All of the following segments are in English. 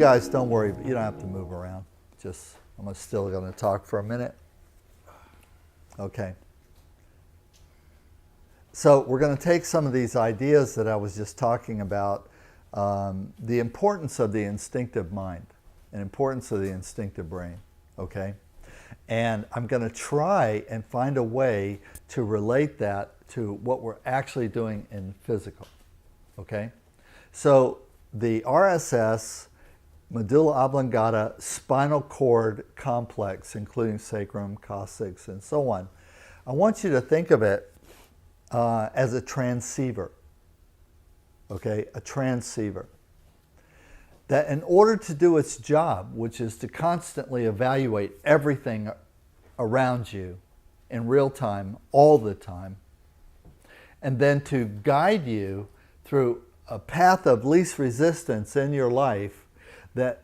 guys, don't worry, you don't have to move around. Just, I'm still going to talk for a minute. Okay. So we're going to take some of these ideas that I was just talking about, the importance of the instinctive mind and importance of the instinctive brain, okay? And I'm going to try and find a way to relate that to what we're actually doing in physical, okay? So the RSS, medulla oblongata, spinal cord complex, including sacrum, coccyx, and so on, I want you to think of it as a transceiver, okay? A transceiver. That in order to do its job, which is to constantly evaluate everything around you in real time, all the time, and then to guide you through a path of least resistance in your life that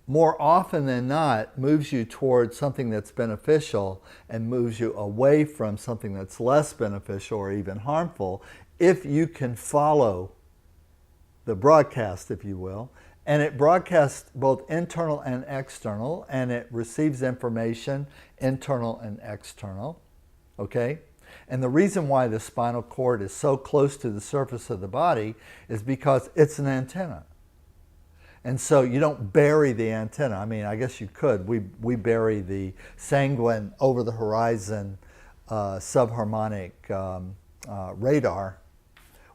more often than not moves you towards something that's beneficial and moves you away from something that's less beneficial or even harmful, if you can follow the broadcast, if you will. And it broadcasts both internal and external, and it receives information, internal and external, okay? And the reason why the spinal cord is so close to the surface of the body is because it's an antenna. And so you don't bury the antenna. I mean, I guess you could. We bury the sanguine over the horizon subharmonic radar,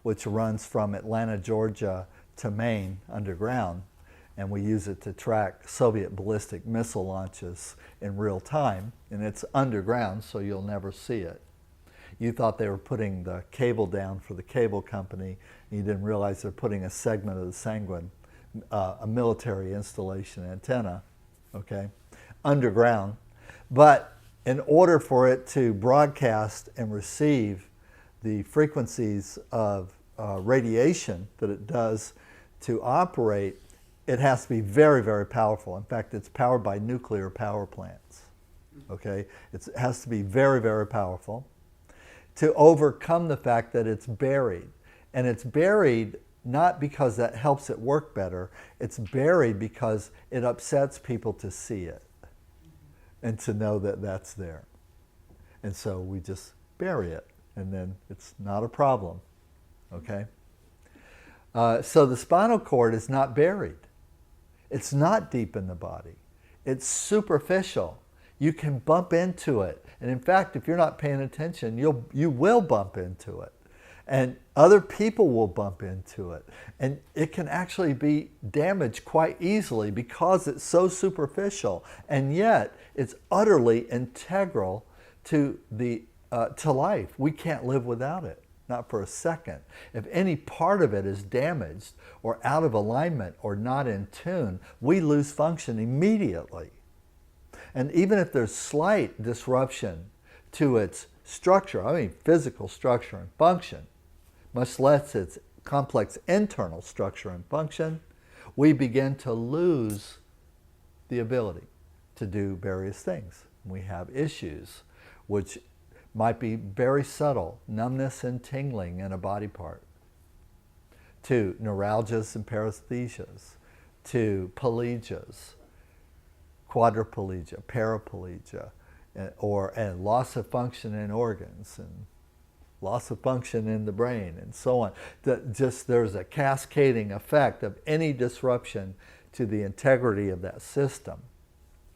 which runs from Atlanta, Georgia to Maine underground, and we use it to track Soviet ballistic missile launches in real time, and it's underground, so you'll never see it. You thought they were putting the cable down for the cable company, and you didn't realize they're putting a segment of the sanguine, a military installation antenna, okay, underground. But in order for it to broadcast and receive the frequencies of radiation that it does to operate, it has to be very, very powerful. In fact, it's powered by nuclear power plants, okay? It has to be very, very powerful to overcome the fact that it's buried. And it's buried not because that helps it work better, it's buried because it upsets people to see it and to know that that's there. And so we just bury it, and then it's not a problem, okay? So the spinal cord is not buried. It's not deep in the body. It's superficial. You can bump into it. And in fact, if you're not paying attention, you will bump into it. And other people will bump into it. And it can actually be damaged quite easily because it's so superficial. And yet, it's utterly integral to life. We can't live without it. Not for a second. If any part of it is damaged or out of alignment or not in tune, we lose function immediately. And even if there's slight disruption to its structure, I mean physical structure and function, much less its complex internal structure and function, we begin to lose the ability to do various things. We have issues which might be very subtle, numbness and tingling in a body part, to neuralgias and paresthesias, to palegias, quadriplegia, paraplegia, and loss of function in organs, and loss of function in the brain, and so on. There's a cascading effect of any disruption to the integrity of that system,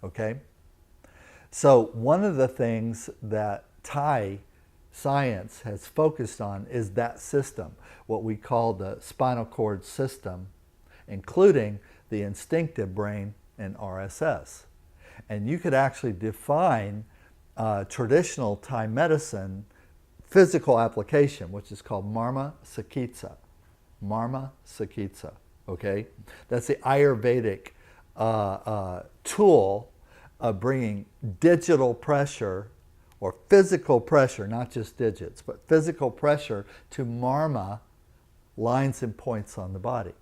okay? So one of the things that Thai science has focused on is that system, what we call the spinal cord system, including the instinctive brain and RSS. And you could actually define traditional Thai medicine physical application, which is called Marma Sakitsa. Marma Sakitsa, okay? That's the Ayurvedic tool of bringing digital pressure or physical pressure, not just digits, but physical pressure to marma, lines and points on the body.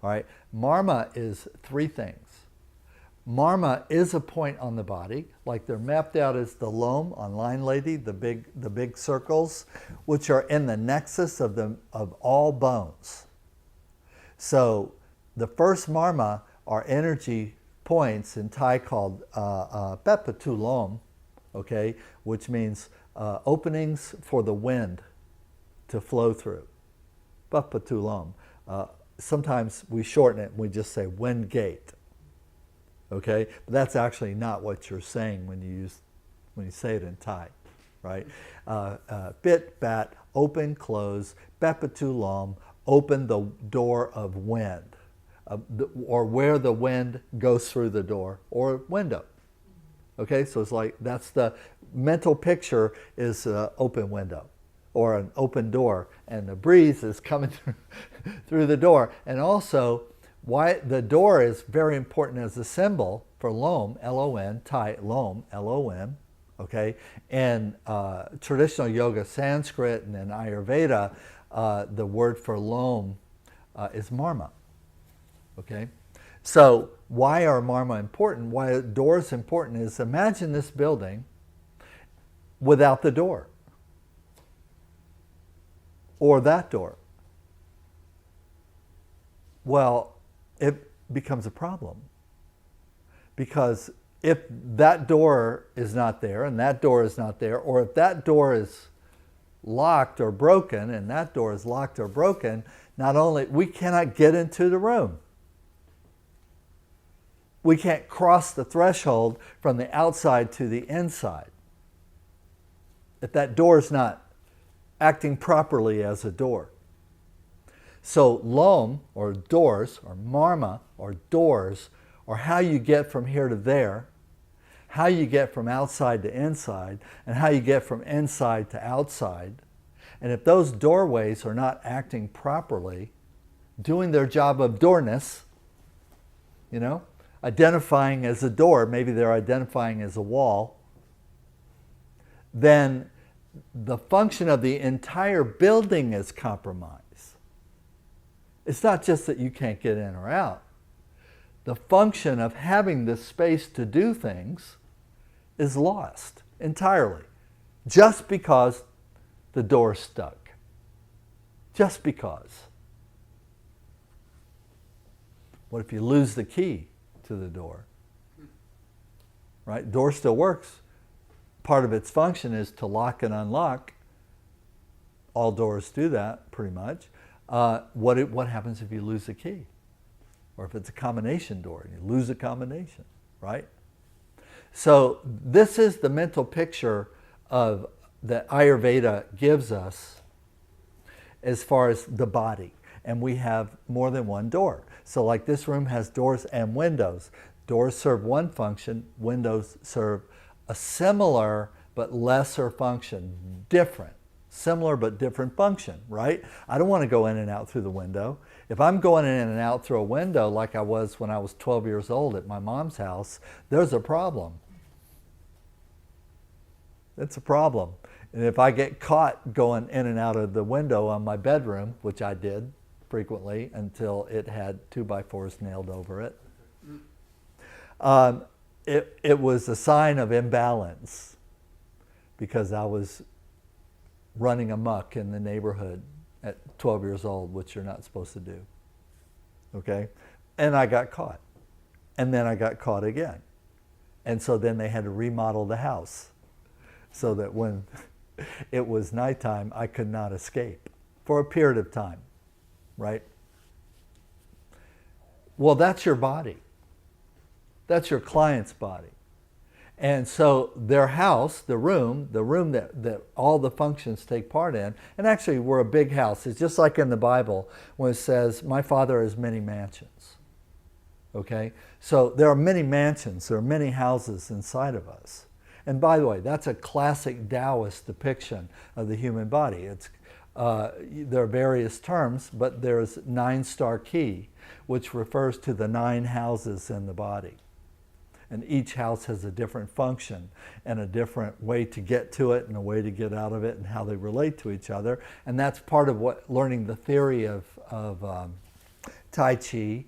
All right, marma is three things. Marma is a point on the body, like they're mapped out as the loam on Line Lady, the big circles, which are in the nexus of all bones. So the first marma are energy points in Thai called Pepatulom, okay, which means openings for the wind to flow through. Pepatulom. Sometimes we shorten it and we just say wind gate, okay? But that's actually not what you're saying when you say it in Thai, right? Bit, bat, open, close, Pepatulom, open the door of wind, or where the wind goes through the door, or window. Okay, so it's like, that's the mental picture, is an open window or an open door, and the breeze is coming through the door. And also, why the door is very important as a symbol for Lom, L-O-N, Thai, Lom, L-O-M, okay? And traditional yoga, Sanskrit, and in Ayurveda, the word for Lom is marma, okay? So why are marma important? Why a door is important is, imagine this building without the door, or that door. Well, it becomes a problem, because if that door is not there and that door is not there, or if that door is locked or broken and that door is locked or broken, not only we cannot get into the room, we can't cross the threshold from the outside to the inside if that door is not acting properly as a door. So Lom, or doors, or marma, or doors, or how you get from here to there, how you get from outside to inside, and how you get from inside to outside. And if those doorways are not acting properly, doing their job of doorness, you know, identifying as a door, maybe they're identifying as a wall, then the function of the entire building is compromised. It's not just that you can't get in or out. The function of having this space to do things is lost entirely, just because the door's stuck. Just because. What if you lose the key to the door? Right? Door still works. Part of its function is to lock and unlock. All doors do that, pretty much. What happens if you lose the key? Or if it's a combination door and you lose a combination, right? So this is the mental picture of that Ayurveda gives us as far as the body. And we have more than one door. So like this room has doors and windows. Doors serve one function, windows serve a similar but lesser function, different. Similar but different function, right? I don't want to go in and out through the window. If I'm going in and out through a window like I was when I was 12 years old at my mom's house, there's a problem. It's a problem. And if I get caught going in and out of the window on my bedroom, which I did frequently until it had 2x4s nailed over it, it was a sign of imbalance, because I was running amok in the neighborhood at 12 years old, which you're not supposed to do. Okay? And I got caught. And then I got caught again. And so then they had to remodel the house so that when it was nighttime, I could not escape for a period of time, right? Well, that's your body. That's your client's body. And so their house, the room that all the functions take part in, and actually we're a big house. It's just like in the Bible when it says, my Father has many mansions. Okay? So there are many mansions, there are many houses inside of us. And by the way, that's a classic Taoist depiction of the human body. There are various terms, but there's 9-star key, which refers to the 9 houses in the body. And each house has a different function and a different way to get to it and a way to get out of it and how they relate to each other. And that's part of what learning the theory of Tai Chi,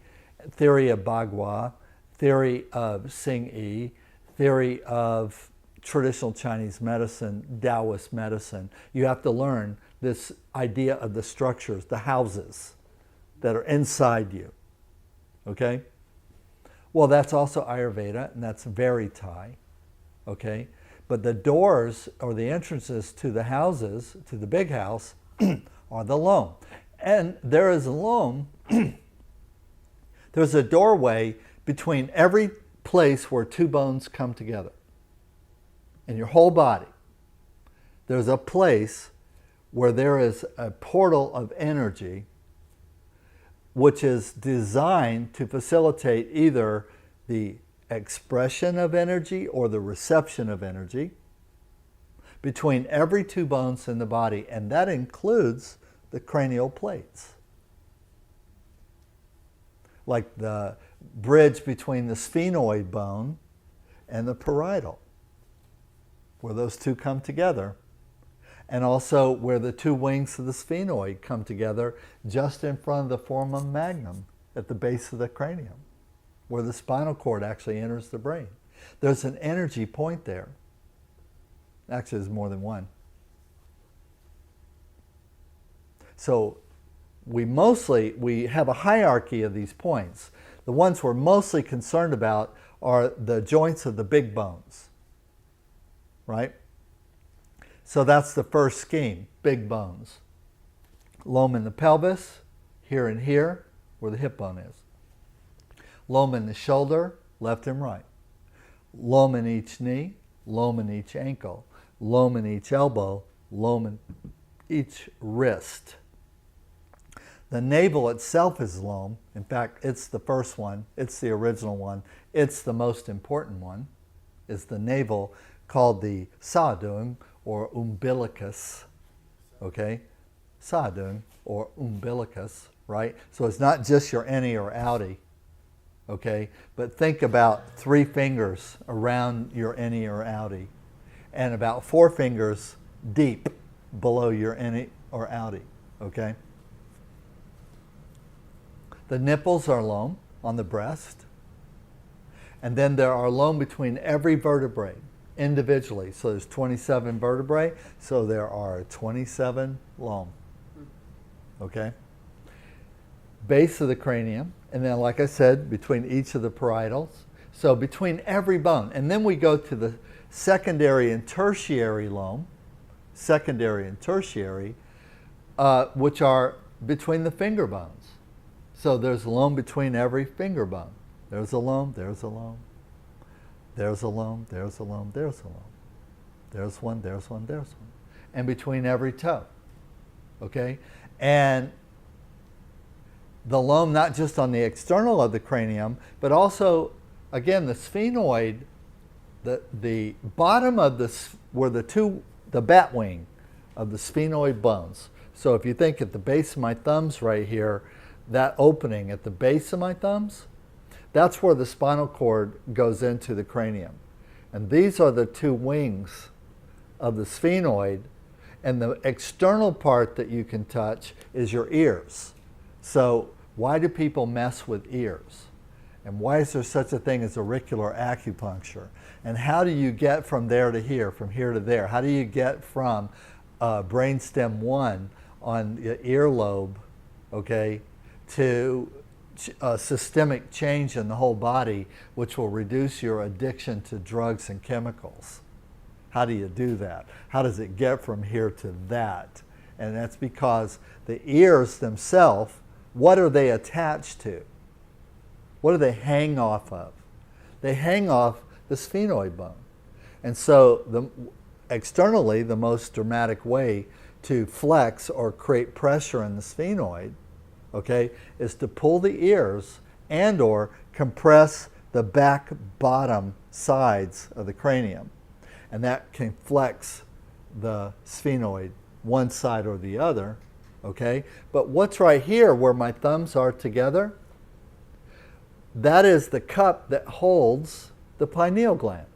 theory of Bagua, theory of Xing-Yi, theory of traditional Chinese medicine, Taoist medicine. You have to learn this idea of the structures, the houses that are inside you. Okay? Well, that's also Ayurveda, and that's very Thai. Okay? But the doors or the entrances to the houses, to the big house, are the loam. And there is a loam, there's a doorway between every place where two bones come together. In your whole body, there's a place where there is a portal of energy which is designed to facilitate either the expression of energy or the reception of energy between every two bones in the body, and that includes the cranial plates. Like the bridge between the sphenoid bone and the parietal, where those two come together, and also where the two wings of the sphenoid come together just in front of the foramen magnum at the base of the cranium, where the spinal cord actually enters the brain. There's an energy point there. Actually, there's more than one. So we have a hierarchy of these points. The ones we're mostly concerned about are the joints of the big bones, right? So that's the first scheme, big bones. Loam in the pelvis, here and here, where the hip bone is. Loam in the shoulder, left and right. Loam in each knee, loam in each ankle, loam in each elbow, loam in each wrist. The navel itself is loam. In fact, it's the first one. It's the original one. It's the most important one, is the navel, called the sadung, or umbilicus, okay? Sadung, or umbilicus, right? So it's not just your innie or outie, okay? But think about 3 fingers around your innie or outie, and about 4 fingers deep below your innie or outie, okay? The nipples are loam on the breast, and then there are loam between every vertebrae individually. So there's 27 vertebrae, so there are 27 loam. Okay? Base of the cranium, and then like I said, between each of the parietals. So between every bone. And then we go to the secondary and tertiary loam, which are between the finger bones. So there's loam between every finger bone. There's a loam, there's a loam. There's a loam, there's a loam, there's a loam. There's one, there's one, there's one. And between every toe. Okay? And the loam not just on the external of the cranium, but also, again, the sphenoid, the bottom of where the bat wing of the sphenoid bones. So if you think at the base of my thumbs right here, that opening at the base of my thumbs, that's where the spinal cord goes into the cranium. And these are the 2 wings of the sphenoid, and the external part that you can touch is your ears. So why do people mess with ears? And why is there such a thing as auricular acupuncture? And how do you get from there to here, from here to there? How do you get from brainstem 1 on the earlobe, okay, to systemic change in the whole body, which will reduce your addiction to drugs and chemicals? How do you do that? How does it get from here to that? And that's because the ears themselves, what are they attached to? What do they hang off of? They hang off the sphenoid bone. And so externally, the most dramatic way to flex or create pressure in the sphenoid, okay, is to pull the ears and or compress the back bottom sides of the cranium. And that can flex the sphenoid one side or the other, okay? But what's right here where my thumbs are together, that is the cup that holds the pineal gland.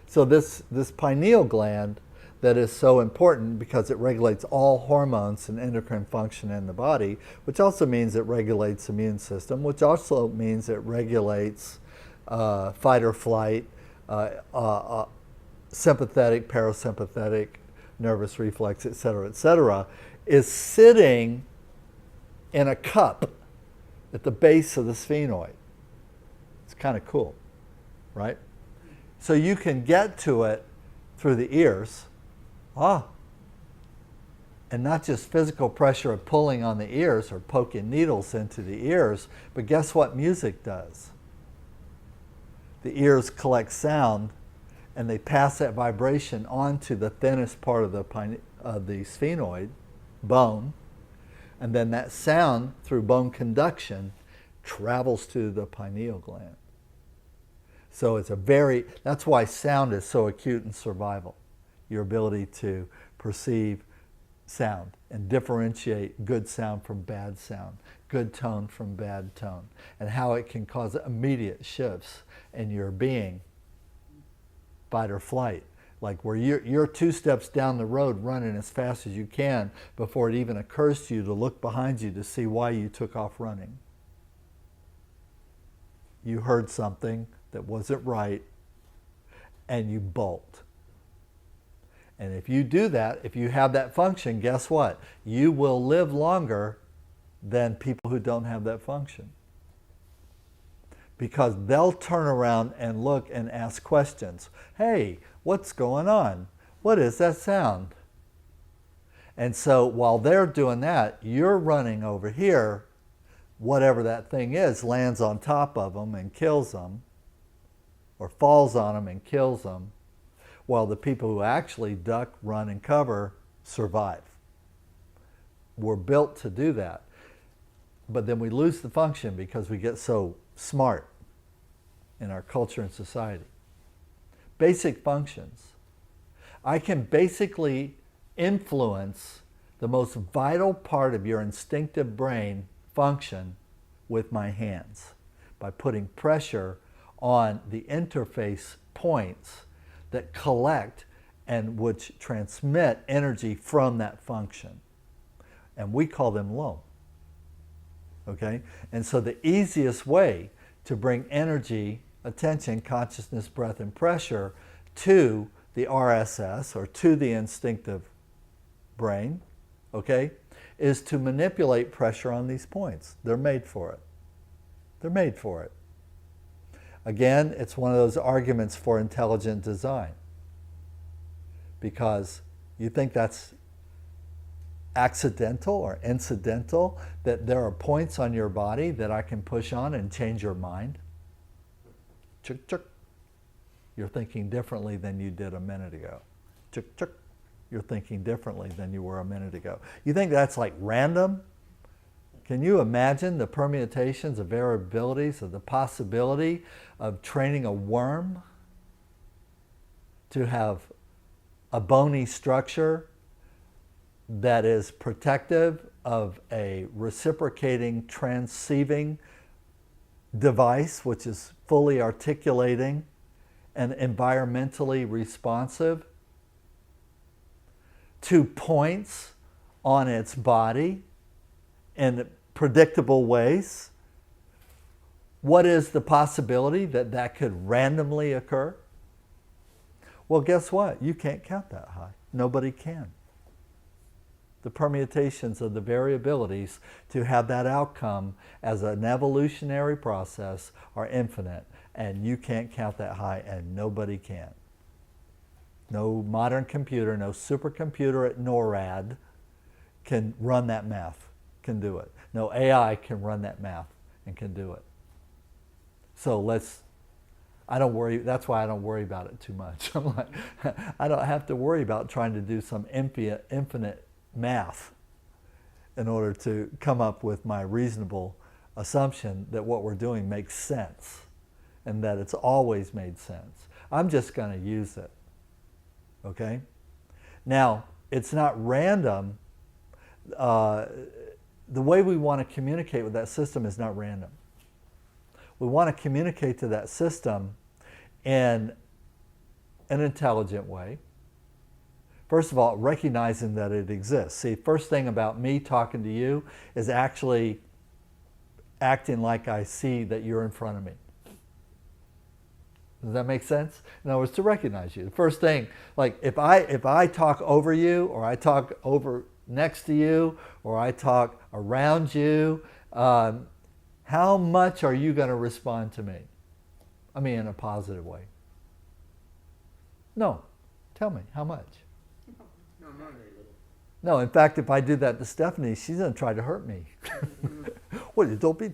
So this pineal gland that is so important because it regulates all hormones and endocrine function in the body, which also means it regulates the immune system, which also means it regulates fight or flight, sympathetic, parasympathetic, nervous reflex, et cetera, is sitting in a cup at the base of the sphenoid. It's kind of cool, right? So you can get to it through the ears. And not just physical pressure of pulling on the ears or poking needles into the ears, but guess what music does? The ears collect sound and they pass that vibration onto the thinnest part of the sphenoid, bone, and then that sound through bone conduction travels to the pineal gland. So it's that's why sound is so acute in survival. Your ability to perceive sound and differentiate good sound from bad sound, good tone from bad tone, and how it can cause immediate shifts in your being, fight or flight. Like where you're 2 steps down the road running as fast as you can before it even occurs to you to look behind you to see why you took off running. You heard something that wasn't right and you bolt. And if you do that, if you have that function, guess what? You will live longer than people who don't have that function. Because they'll turn around and look and ask questions. Hey, what's going on? What is that sound? And so while they're doing that, you're running over here. Whatever that thing is lands on top of them and kills them, or falls on them and kills them, while the people who actually duck, run, and cover survive. We're built to do that. But then we lose the function because we get so smart in our culture and society. Basic functions. I can basically influence the most vital part of your instinctive brain function with my hands by putting pressure on the interface points that collect and which transmit energy from that function. And we call them loam. Okay? And so the easiest way to bring energy, attention, consciousness, breath, and pressure to the RSS or to the instinctive brain, okay, is to manipulate pressure on these points. They're made for it. They're made for it. Again, it's one of those arguments for intelligent design. Because you think that's accidental or incidental, that there are points on your body that I can push on and change your mind. Chuk chuk. You're thinking differently than you did a minute ago. Chuk chuk. You're thinking differently than you were a minute ago. You think that's like random? Can you imagine the permutations, the variabilities, of the possibility of training a worm to have a bony structure that is protective of a reciprocating, transceiving device, which is fully articulating and environmentally responsive to points on its body in predictable ways? What is the possibility that that could randomly occur? Well, guess what? You can't count that high. Nobody can. The permutations of the variabilities to have that outcome as an evolutionary process are infinite, and you can't count that high, and nobody can. No modern computer, no supercomputer at NORAD can run that math, can do it. No AI can run that math and can do it. So I don't worry, that's why I don't worry about it too much. I'm like, I don't have to worry about trying to do some infinite math in order to come up with my reasonable assumption that what we're doing makes sense and that it's always made sense. I'm just going to use it. Okay? Now, it's not random. The way we want to communicate with that system is not random. We want to communicate to that system in an intelligent way. First of all, recognizing that it exists. See, first thing about me talking to you is actually acting like I see that you're in front of me. Does that make sense? In other words, to recognize you. The first thing, like if I talk over you, or I talk over next to you, or I talk around you, How much are you going to respond to me? I mean, in a positive way. No. Tell me, how much? No, not very little. No, in fact, if I do that to Stephanie, she's going to try to hurt me. What, don't be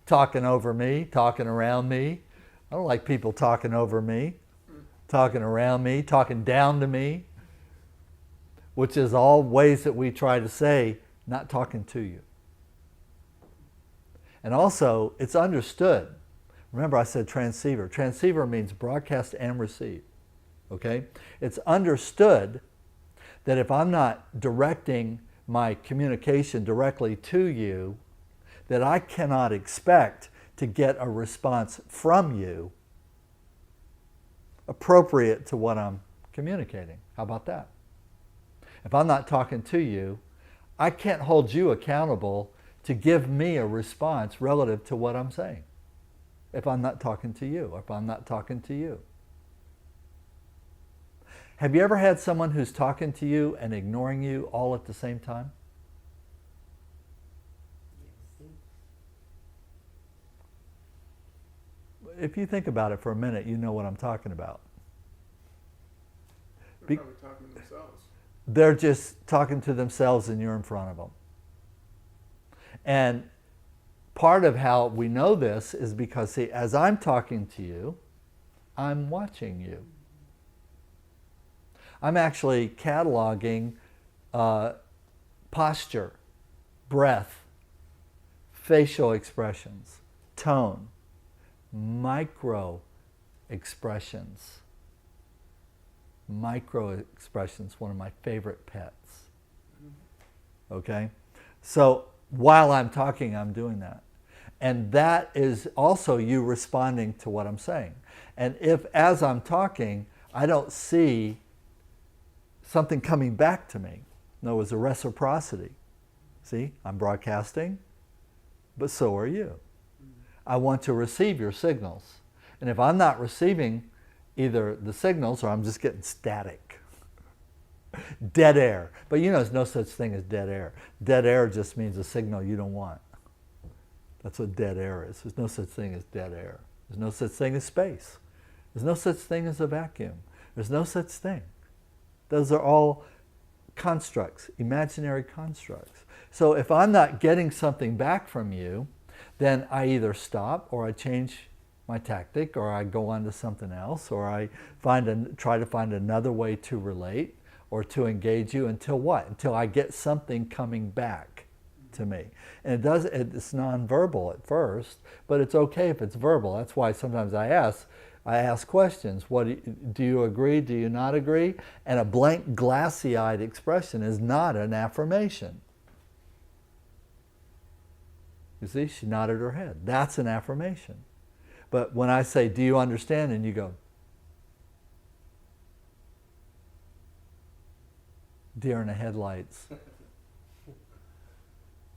talking over me, talking around me. I don't like people talking over me, talking around me, talking down to me, which is all ways that we try to say, not talking to you. And also, it's understood. Remember I said transceiver. Transceiver means broadcast and receive. Okay? It's understood that if I'm not directing my communication directly to you, that I cannot expect to get a response from you appropriate to what I'm communicating. How about that? If I'm not talking to you, I can't hold you accountable to give me a response relative to what I'm saying. If I'm not talking to you, or if I'm not talking to you. Have you ever had someone who's talking to you and ignoring you all at the same time? If you think about it for a minute, you know what I'm talking about. They're probably talking to themselves. They're just talking to themselves and you're in front of them. And part of how we know this is because, see, as I'm talking to you, I'm watching you. I'm actually cataloging posture, breath, facial expressions, tone, micro expressions. Micro expressions, one of my favorite pets. Okay? So while I'm talking, I'm doing that. And that is also you responding to what I'm saying. And if, as I'm talking, I don't see something coming back to me, in other words, a reciprocity. See, I'm broadcasting, but so are you. I want to receive your signals. And if I'm not receiving either the signals or I'm just getting static, dead air. But you know there's no such thing as dead air. Dead air just means a signal you don't want. That's what dead air is. There's no such thing as dead air. There's no such thing as space. There's no such thing as a vacuum. There's no such thing. Those are all constructs, imaginary constructs. So if I'm not getting something back from you, then I either stop or I change my tactic, or I go on to something else, or I try to find another way to relate or to engage you until what? Until I get something coming back to me. And it's nonverbal at first, but it's okay if it's verbal. That's why sometimes I ask questions. Do you agree? Do you not agree? And a blank, glassy-eyed expression is not an affirmation. You see, she nodded her head. That's an affirmation. But when I say, do you understand? And you go, deer in the headlights.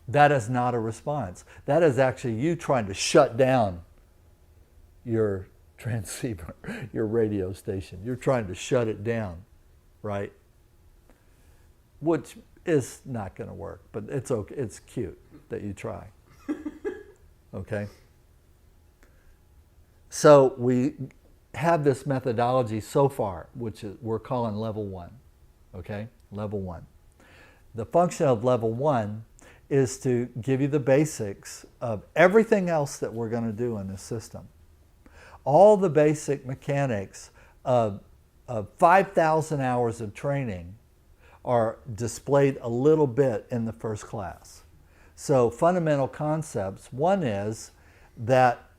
That is not a response. That is actually you trying to shut down your transceiver, your radio station. You're trying to shut it down, right? Which is not going to work, but it's okay. It's cute that you try. Okay? So we have this methodology so far, which we're calling level 1. Okay? Level 1. The function of level 1 is to give you the basics of everything else that we're going to do in this system. All the basic mechanics of 5,000 hours of training are displayed a little bit in the first class. So fundamental concepts, one is that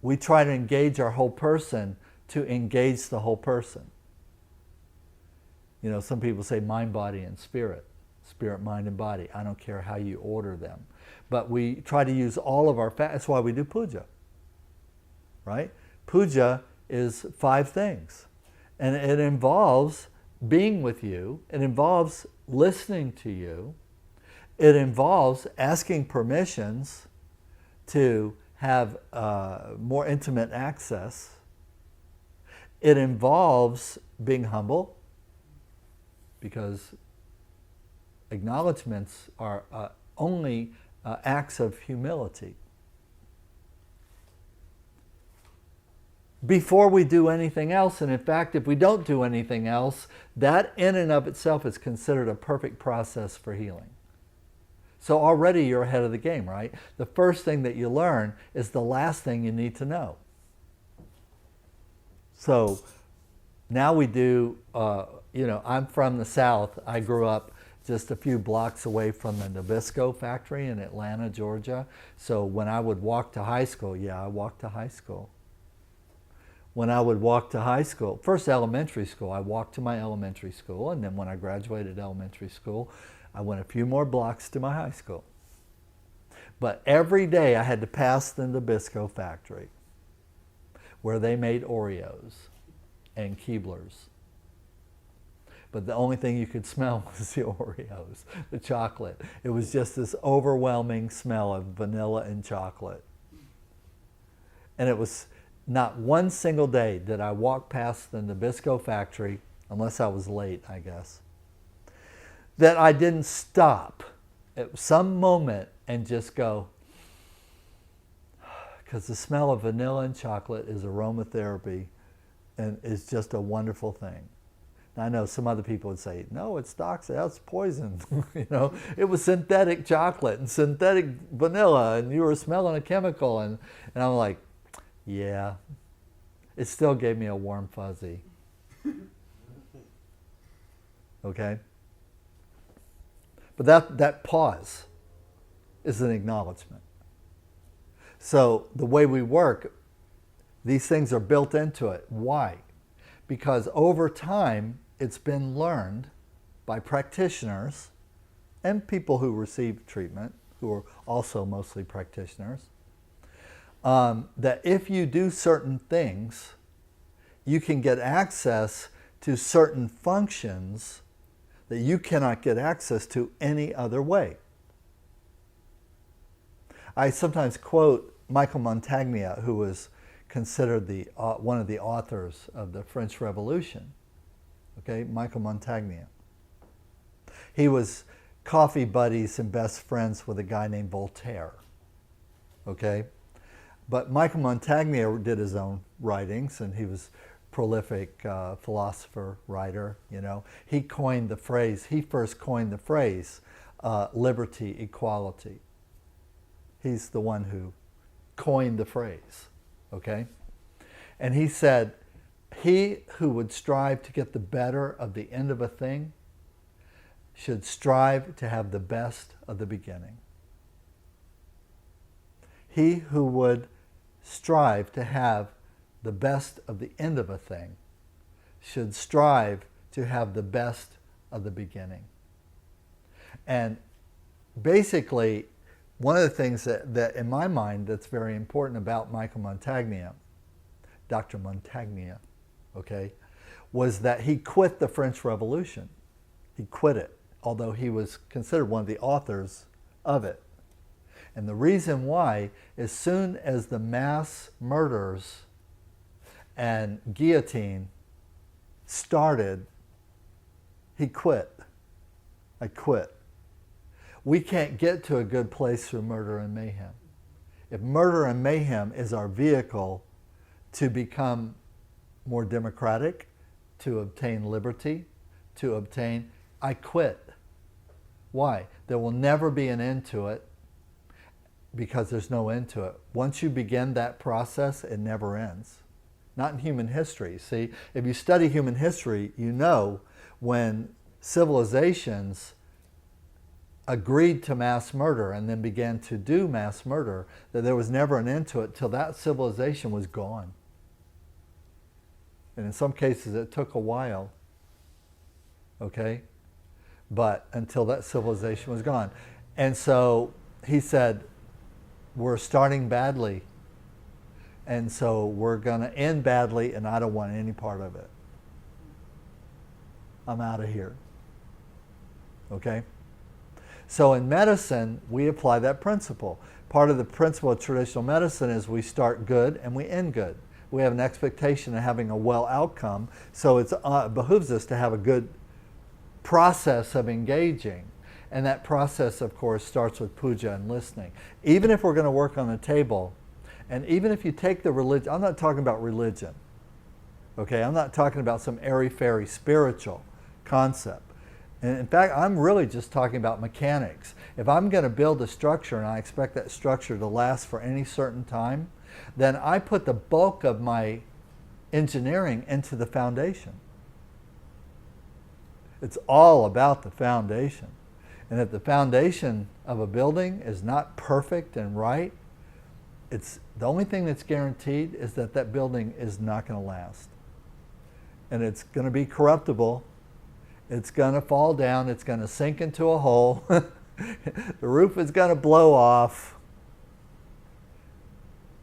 we try to engage our whole person to engage the whole person. You know, some people say mind, body, and spirit. Spirit, mind, and body. I don't care how you order them. But we try to use all of our, that's why we do puja. Right? Puja is 5 things. And it involves being with you. It involves listening to you. It involves asking permissions to have more intimate access. It involves being humble, because acknowledgments are only acts of humility. Before we do anything else, and in fact, if we don't do anything else, that in and of itself is considered a perfect process for healing. So already you're ahead of the game, right? The first thing that you learn is the last thing you need to know. So now we do, I'm from the South. I grew up just a few blocks away from the Nabisco factory in Atlanta, Georgia. So when I would walk to high school, I walked to high school. When I would walk to high school, first elementary school, I walked to my elementary school, and then when I graduated elementary school, I went a few more blocks to my high school. But every day I had to pass the Nabisco factory where they made Oreos and Keeblers. But the only thing you could smell was the Oreos, the chocolate. It was just this overwhelming smell of vanilla and chocolate. And it was not one single day did I walk past the Nabisco factory, unless I was late, I guess, that I didn't stop at some moment and just go, because the smell of vanilla and chocolate is aromatherapy and is just a wonderful thing. Now, I know some other people would say, no, it's toxic, that's poison. It was synthetic chocolate and synthetic vanilla, and you were smelling a chemical. And I'm like, yeah, it still gave me a warm fuzzy. Okay? But that pause is an acknowledgement. So the way we work, these things are built into it. Why? Because over time, it's been learned by practitioners and people who receive treatment, who are also mostly practitioners, that if you do certain things, you can get access to certain functions that you cannot get access to any other way. I sometimes quote Michael Montagnier, who was considered one of the authors of the French Revolution. Okay, Michael Montagnier. He was coffee buddies and best friends with a guy named Voltaire. Okay? But Michael Montagnier did his own writings, and he was a prolific philosopher, writer, He coined the phrase, he first coined the phrase, liberty, equality. He's the one who coined the phrase, okay? And he said, he who would strive to get the better of the end of a thing should strive to have the best of the beginning. He who would strive to have the best of the end of a thing should strive to have the best of the beginning. And basically, one of the things that in my mind that's very important about Michael Montagnier, Dr. Montagnier, okay, was that he quit the French Revolution. He quit it, although he was considered one of the authors of it. And the reason why, as soon as the mass murders and guillotine started, he quit. I quit. We can't get to a good place through murder and mayhem. If murder and mayhem is our vehicle to become more democratic, to obtain liberty, I quit. Why? There will never be an end to it because there's no end to it. Once you begin that process, it never ends. Not in human history. See, if you study human history, you know when civilizations agreed to mass murder and then began to do mass murder, that there was never an end to it till that civilization was gone. And in some cases it took a while, okay? But until that civilization was gone. And so he said, we're starting badly, and so we're going to end badly, and I don't want any part of it. I'm out of here. Okay? So in medicine, we apply that principle. Part of the principle of traditional medicine is we start good and we end good. We have an expectation of having a well outcome, so it behooves us to have a good process of engaging. And that process, of course, starts with puja and listening. Even if we're going to work on the table, and even if you take the religion, I'm not talking about religion, okay? I'm not talking about some airy-fairy spiritual concept. And in fact, I'm really just talking about mechanics. If I'm going to build a structure and I expect that structure to last for any certain time, then I put the bulk of my engineering into the foundation. It's all about the foundation. And if the foundation of a building is not perfect and right, it's the only thing that's guaranteed is that that building is not going to last. And it's going to be corruptible. It's going to fall down. It's going to sink into a hole. The roof is going to blow off.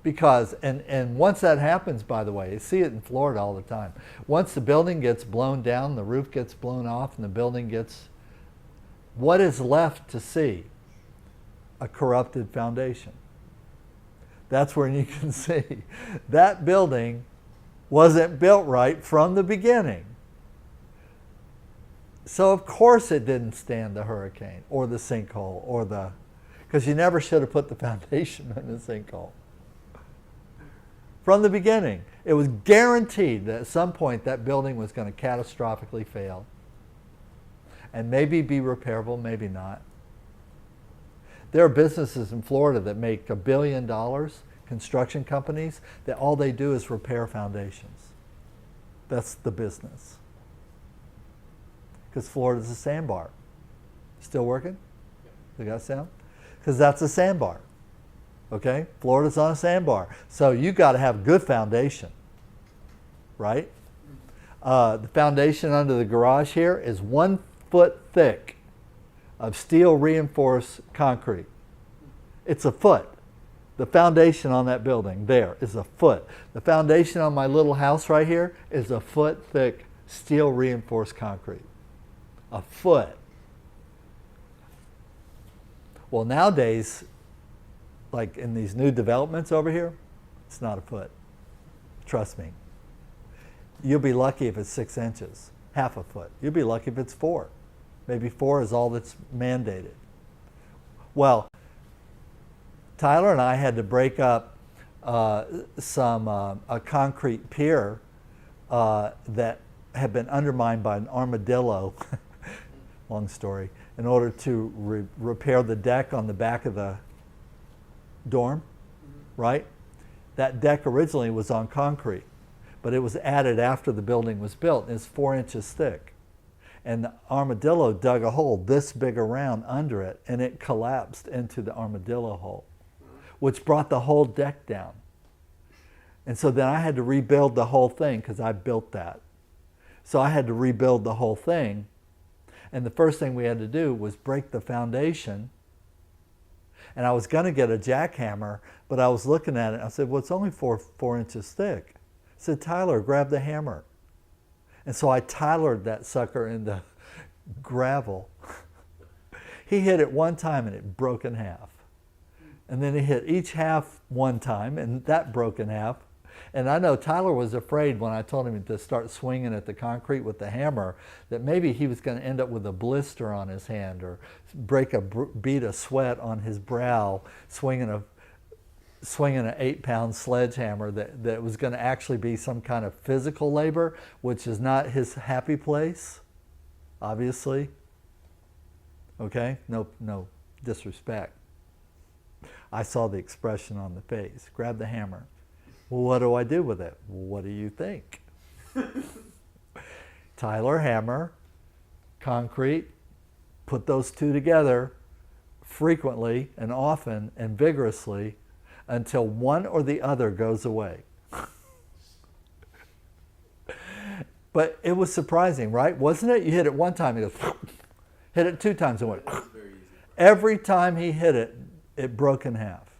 Because, and once that happens, by the way, you see it in Florida all the time. Once the building gets blown down, the roof gets blown off, and the building gets, what is left to see? A corrupted foundation. That's when you can see that building wasn't built right from the beginning. So of course it didn't stand the hurricane or the sinkhole or the, because you never should have put the foundation in the sinkhole. From the beginning, it was guaranteed that at some point that building was going to catastrophically fail. And maybe be repairable, maybe not. There are businesses in Florida that make $1 billion, construction companies, that all they do is repair foundations. That's the business. Because Florida's a sandbar. Still working? You got sound? Because that's a sandbar. Okay? Florida's on a sandbar. So you got to have good foundation. Right? The foundation under the garage here is 1 foot thick of steel reinforced concrete. It's a foot. The foundation on that building there is a foot. The foundation on my little house right here is a foot thick steel reinforced concrete. A foot. Well, nowadays, like in these new developments over here, it's not a foot. Trust me. You'll be lucky if it's 6 inches, half a foot. You'll be lucky if it's 4. Maybe 4 is all that's mandated. Well, Tyler and I had to break up a concrete pier that had been undermined by an armadillo, long story, in order to repair the deck on the back of the dorm, right? That deck originally was on concrete, but it was added after the building was built, and it's 4 inches thick. And the armadillo dug a hole this big around under it, and it collapsed into the armadillo hole, which brought the whole deck down. And so then I had to rebuild the whole thing because I built that. So I had to rebuild the whole thing. And the first thing we had to do was break the foundation. And I was going to get a jackhammer, but I was looking at it. I said, well, it's only 4 inches thick. I said, Tyler, grab the hammer. And so I Tylered that sucker into gravel. He hit it one time and it broke in half. And then he hit each half one time and that broke in half. And I know Tyler was afraid when I told him to start swinging at the concrete with the hammer that maybe he was going to end up with a blister on his hand or break a bead of sweat on his brow swinging an 8-pound sledgehammer that was going to actually be some kind of physical labor, which is not his happy place, obviously. Okay? No disrespect. I saw the expression on the face. Grab the hammer. Well, what do I do with it? Well, what do you think? Tyler, hammer, concrete, put those two together frequently and often and vigorously until one or the other goes away. But it was surprising, right? Wasn't it? You hit it one time, it goes, hit it 2 times and went. Every time he hit it, it broke in half.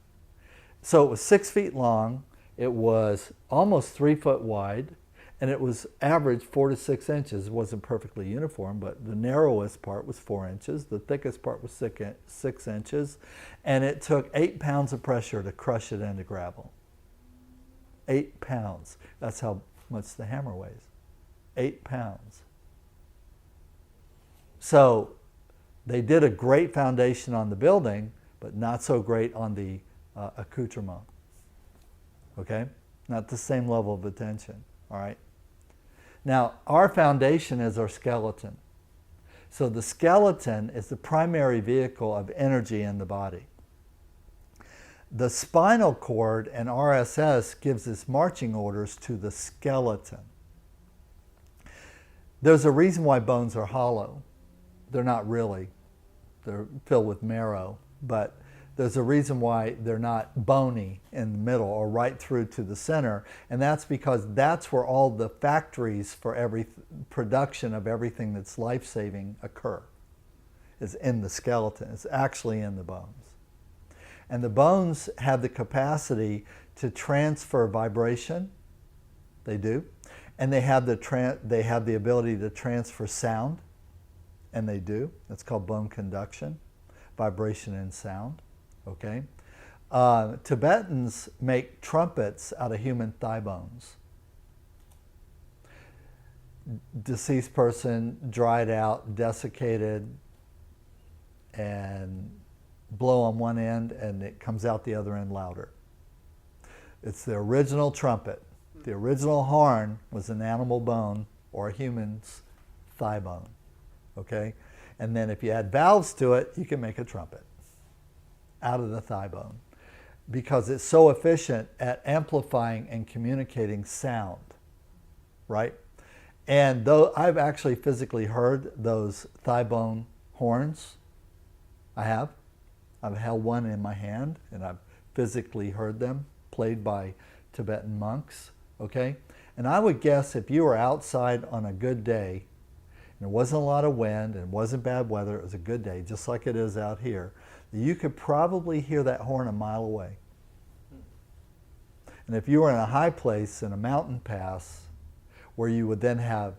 So it was 6 feet long. It was almost 3 foot wide, and it was average 4 to 6 inches. It wasn't perfectly uniform, but the narrowest part was 4 inches. The thickest part was 6 inches, and it took 8 pounds of pressure to crush it into gravel. 8 pounds. That's how much the hammer weighs. 8 pounds. So They did a great foundation on the building, but not so great on the accoutrement. Okay? Not the same level of attention. All right? Now, our foundation is our skeleton. So the skeleton is the primary vehicle of energy in the body. The spinal cord and RSS gives its marching orders to the skeleton. There's a reason why bones are hollow. They're not really. They're filled with marrow. But there's a reason why they're not bony in the middle or right through to the center. And that's because that's where all the factories for every production of everything that's life-saving occur. Is in the skeleton. It's actually in the bones. And the bones have the capacity to transfer vibration. They do. And they have the ability to transfer sound. And they do. That's called bone conduction, vibration and sound. Okay? Tibetans make trumpets out of human thigh bones. Deceased person, dried out, desiccated, and blow on one end and it comes out the other end louder. It's the original trumpet. The original horn was an animal bone or a human's thigh bone. Okay? And then if you add valves to it, you can make a trumpet out of the thigh bone because it's so efficient at amplifying and communicating sound. Right? And though I've actually physically heard those thigh bone horns, I have. I've held one in my hand and I've physically heard them played by Tibetan monks, okay? And I would guess if you were outside on a good day, and there wasn't a lot of wind and it wasn't bad weather, it was a good day, just like it is out here, you could probably hear that horn a mile away. And if you were in a high place in a mountain pass where you would then have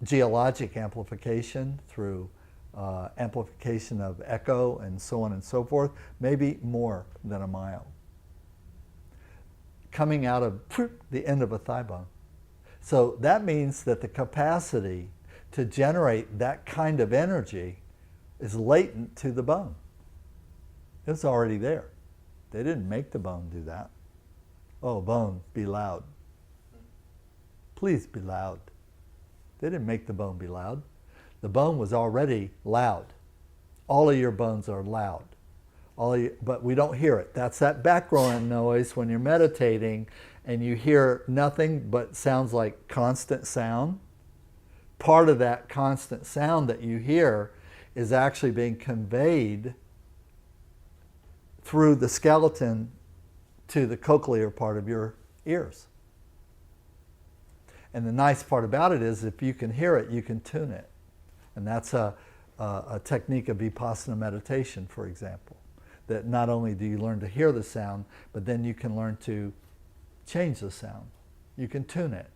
geologic amplification through amplification of echo and so on and so forth, maybe more than a mile. Coming out of the end of a thigh bone. So that means that the capacity to generate that kind of energy is latent to the bone. It's already there. They didn't make the bone do that. Oh, bone, be loud. Please be loud. They didn't make the bone be loud. The bone was already loud. All of your bones are loud. But we don't hear it. That's that background noise when you're meditating and you hear nothing but sounds like constant sound. Part of that constant sound that you hear is actually being conveyed through the skeleton to the cochlear part of your ears. And the nice part about it is if you can hear it, you can tune it. And that's a technique of Vipassana meditation, for example. That not only do you learn to hear the sound, but then you can learn to change the sound. You can tune it.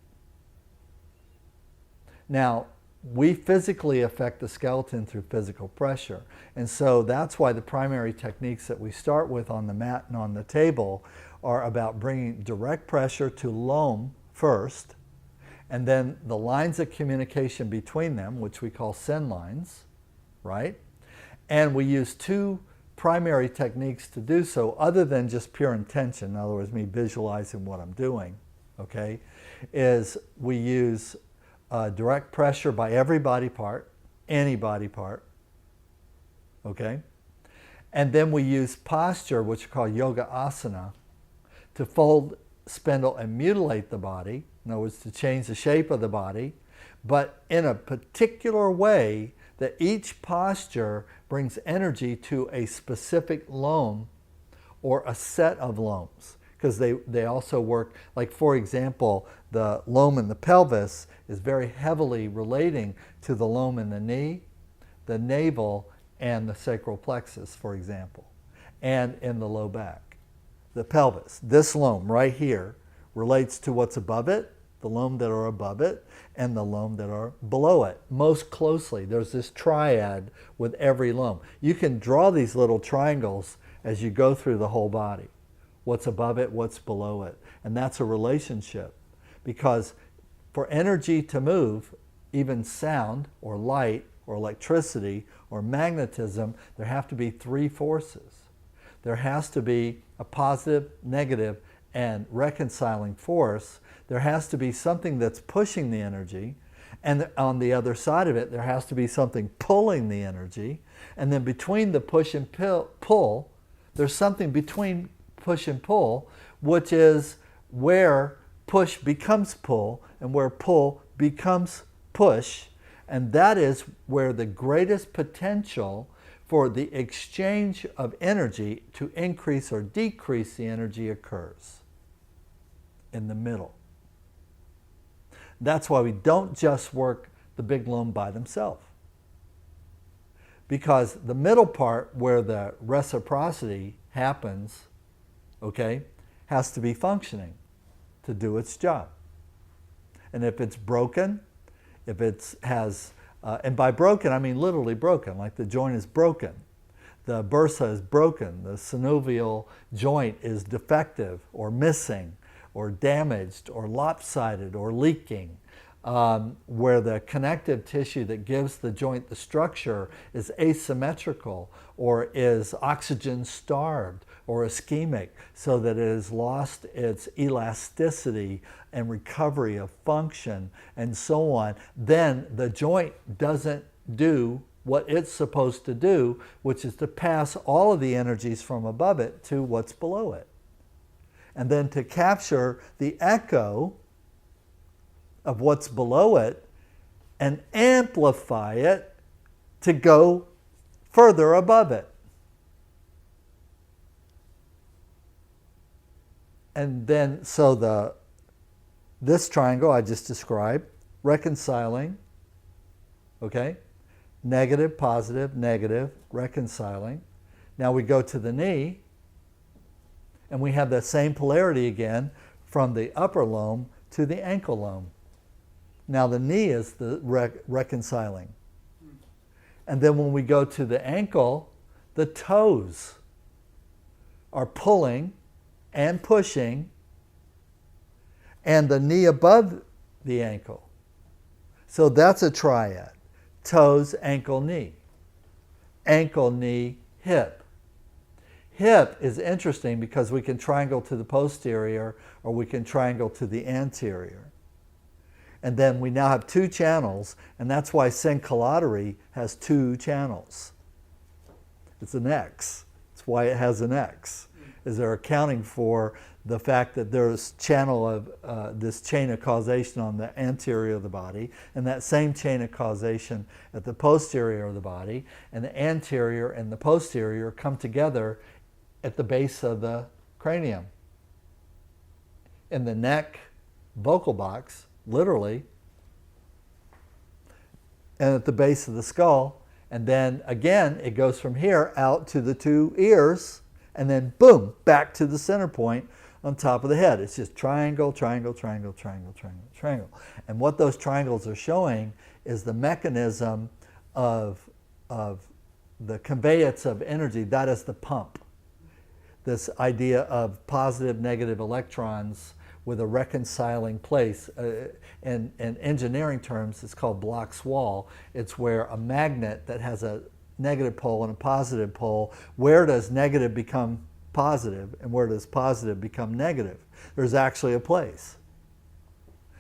Now, we physically affect the skeleton through physical pressure. And so that's why the primary techniques that we start with on the mat and on the table are about bringing direct pressure to loam first, and then the lines of communication between them, which we call sen lines, right? And we use two primary techniques to do so other than just pure intention, in other words, me visualizing what I'm doing, okay, is we use direct pressure by every body part, any body part, okay? And then we use posture, which is called yoga asana, to fold, spindle, and mutilate the body. In other words, to change the shape of the body, but in a particular way that each posture brings energy to a specific loam or a set of loams. Because they also work, like for example, the loam in the pelvis is very heavily relating to the loam in the knee, the navel, and the sacral plexus, for example, and in the low back. The pelvis, this loam right here, relates to what's above it, the loam that are above it, and the loam that are below it. Most closely, there's this triad with every loam. You can draw these little triangles as you go through the whole body. What's above it, what's below it. And that's a relationship. Because for energy to move, even sound or light or electricity or magnetism, there have to be three forces. There has to be a positive, negative, and reconciling force. There has to be something that's pushing the energy, and on the other side of it, there has to be something pulling the energy. And then between the push and pull, there's something between push and pull, which is where push becomes pull and where pull becomes push. And that is where the greatest potential for the exchange of energy to increase or decrease the energy occurs, in the middle. That's why we don't just work the big lung by themselves. Because the middle part where the reciprocity happens, okay, has to be functioning to do its job. And if it's broken, if it has, and by broken I mean literally broken, like the joint is broken, the bursa is broken, the synovial joint is defective or missing or damaged or lopsided or leaking, where the connective tissue that gives the joint the structure is asymmetrical or is oxygen starved or ischemic, so that it has lost its elasticity and recovery of function and so on, then the joint doesn't do what it's supposed to do, which is to pass all of the energies from above it to what's below it. And then to capture the echo of what's below it and amplify it to go further above it. And then, so this triangle I just described, reconciling, okay? Negative, positive, negative, reconciling. Now we go to the knee, and we have that same polarity again from the upper lobe to the ankle lobe. Now the knee is the reconciling. And then when we go to the ankle, the toes are pulling and pushing, and the knee above the ankle. So that's a triad. Toes, ankle, knee. Ankle, knee, hip. Hip is interesting because we can triangle to the posterior or we can triangle to the anterior. And then we now have two channels, and that's why cincollatory has two channels. It's an X. That's why it has an X. Is they're accounting for the fact that there's channel of this chain of causation on the anterior of the body, and that same chain of causation at the posterior of the body, and the anterior and the posterior come together at the base of the cranium. In the neck, vocal box, literally, and at the base of the skull, and then again it goes from here out to the two ears, and then boom, back to the center point on top of the head. It's just triangle, triangle, triangle, triangle, triangle, triangle. And what those triangles are showing is the mechanism of the conveyance of energy. That is the pump. This idea of positive, negative electrons with a reconciling place. In engineering terms, it's called Bloch's wall. It's where a magnet that has a negative pole and a positive pole, where does negative become positive and where does positive become negative? There's actually a place.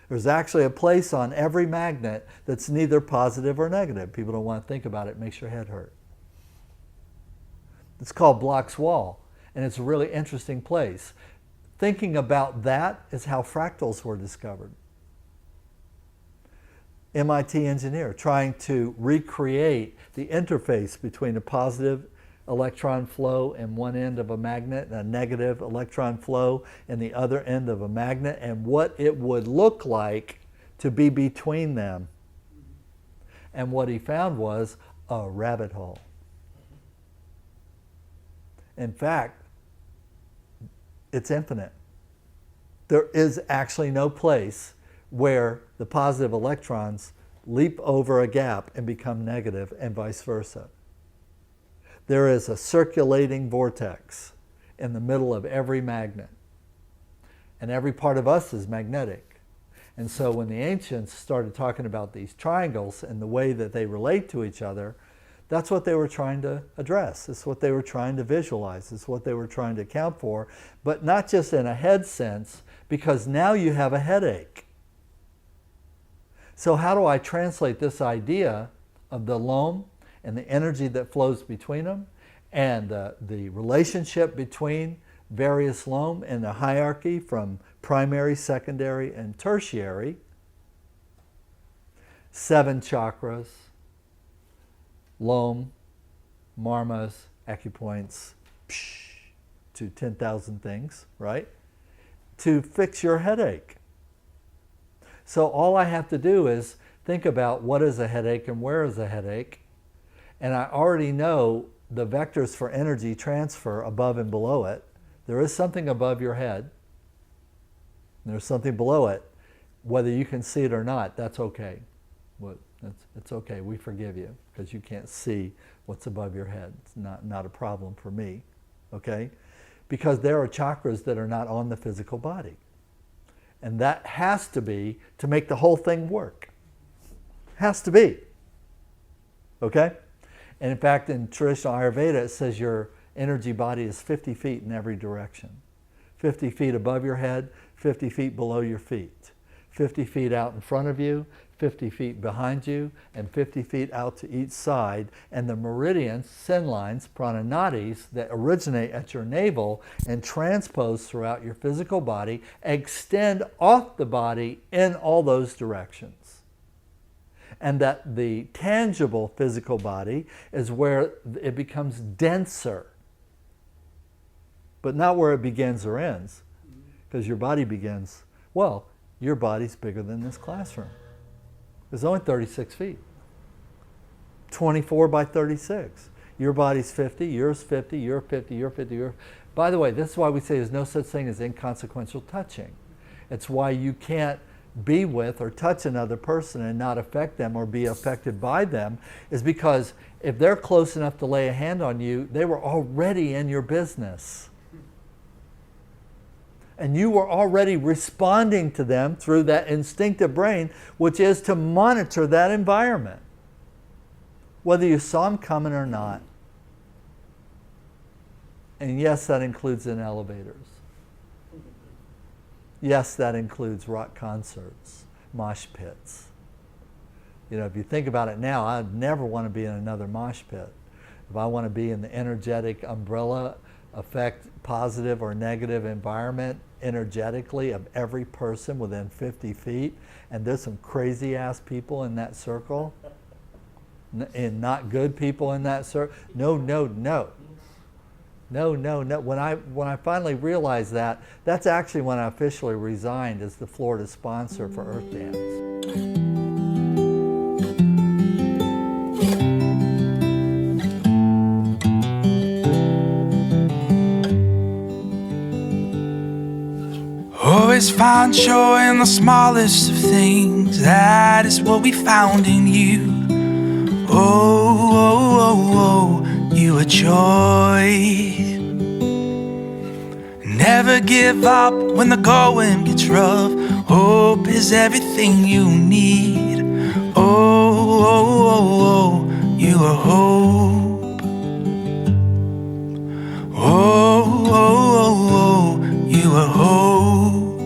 There's actually a place on every magnet that's neither positive or negative. People don't want to think about it. It makes your head hurt. It's called Bloch's wall, and it's a really interesting place. Thinking about that is how fractals were discovered. MIT engineer trying to recreate the interface between a positive electron flow in one end of a magnet and a negative electron flow in the other end of a magnet, and what it would look like to be between them. And what he found was a rabbit hole. In fact, it's infinite. There is actually no place where the positive electrons leap over a gap and become negative, and vice versa. There is a circulating vortex in the middle of every magnet. And every part of us is magnetic. And so when the ancients started talking about these triangles and the way that they relate to each other, that's what they were trying to address. It's what they were trying to visualize. It's what they were trying to account for, but not just in a head sense, because now you have a headache. So how do I translate this idea of the loam and the energy that flows between them and the relationship between various loam and the hierarchy from primary, secondary, and tertiary, 7 chakras, loam, marmas, acupoints, to 10,000 things, right? To fix your headache. So all I have to do is think about what is a headache and where is a headache, and I already know the vectors for energy transfer above and below it. There is something above your head. There's something below it. Whether you can see it or not, that's okay. It's okay. We forgive you because you can't see what's above your head. It's not a problem for me, okay? Because there are chakras that are not on the physical body. And that has to be to make the whole thing work. Has to be, okay? And in fact, in traditional Ayurveda, it says your energy body is 50 feet in every direction. 50 feet above your head, 50 feet below your feet. 50 feet out in front of you, 50 feet behind you, and 50 feet out to each side. And the meridians, sin lines, prananadis, that originate at your navel and transpose throughout your physical body, extend off the body in all those directions. And that the tangible physical body is where it becomes denser, but not where it begins or ends, because your body begins, well, your body's bigger than this classroom. It's only 36 feet, 24 by 36. Your body's 50, yours 50, you're 50, you're 50, you're... By the way, this is why we say there's no such thing as inconsequential touching. It's why you can't be with or touch another person and not affect them or be affected by them, is because if they're close enough to lay a hand on you, they were already in your business. And you were already responding to them through that instinctive brain, which is to monitor that environment, whether you saw them coming or not. And yes, that includes in elevators. Yes, that includes rock concerts, mosh pits. You know, if you think about it now, I'd never want to be in another mosh pit. If I want to be in the energetic umbrella effect, positive or negative environment energetically of every person within 50 feet, and there's some crazy ass people in that circle, and not good people in that circle. No, no, no. No, no, no. When I finally realized that, that's actually when I officially resigned as the Florida sponsor for Earth Dance. Always find joy in the smallest of things. That is what we found in you. Oh, oh, oh, oh, you are joy. Never give up when the going gets rough. Hope is everything you need. Oh, oh, oh, oh, you are hope. Oh, oh, oh, oh, you are hope.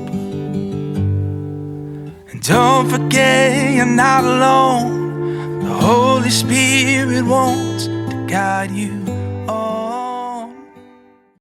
And don't forget you're not alone. The Holy Spirit wants to guide you.